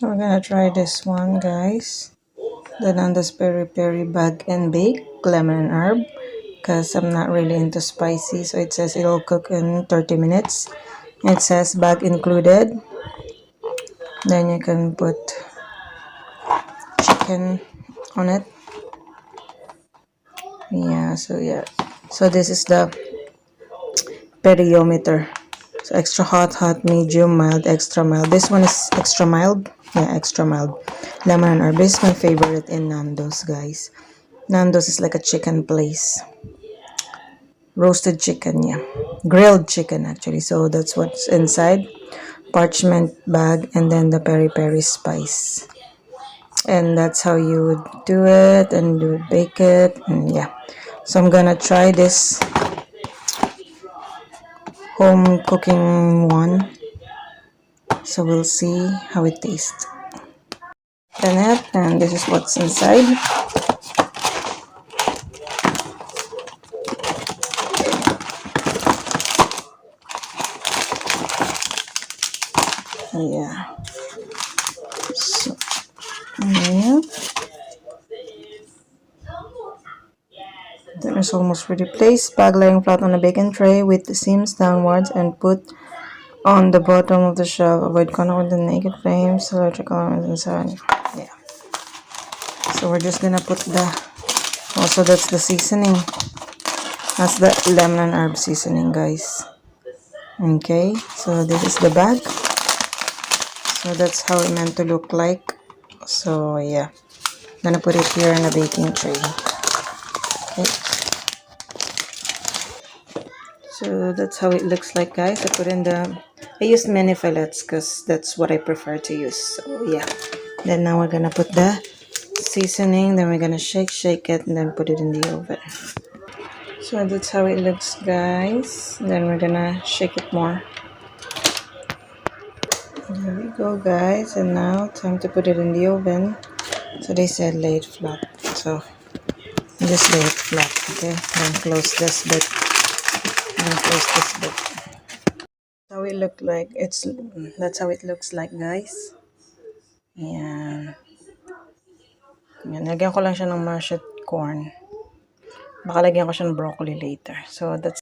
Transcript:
So we're gonna try this one, guys. The Nandos Peri Peri Bag and Bake Lemon and Herb, because I'm not really into spicy. So it says it'll cook in 30 minutes. It says bag included. Then you can put chicken on it. Yeah, so this is the periometer. So extra hot, hot, medium, mild, extra mild. This one is extra mild. Yeah, extra mild. Lemon and herb. This is my favorite in Nandos, guys. Nandos is like a chicken place. Roasted chicken, yeah. Grilled chicken, actually. So that's what's inside. Parchment bag and then the peri peri spice. And that's how you would do it, and you would bake it, and yeah. So I'm gonna try this home cooking one. So we'll see how it tastes. And this is what's inside. Yeah. So, yeah. Dinner is almost ready. Place bag laying flat on a baking tray with the seams downwards and put on the bottom of the shelf. Avoid contact with the naked flames, electrical elements, and so on. Yeah. So we're just gonna put the. Also, that's the seasoning. That's the lemon and herb seasoning, guys. Okay. So this is the bag. So that's how it meant to look like. So yeah, gonna put it here in a baking tray. Okay. So that's how it looks like, guys. I used mini fillets because that's what I prefer to use. So yeah. Then now we're gonna put the seasoning. Then we're gonna shake it, and then put it in the oven. So that's how it looks, guys. Then we're gonna shake it more. There we go, guys. And now time to put it in the oven. So they said lay it flat. So just lay it flat, okay? Then close this bit. And close this bit. That's how it look like. That's how it looks like, guys. Yan. Yan. Lagyan ko lang siya ng mashed corn. Baka lagyan ko siya ng broccoli later. So that's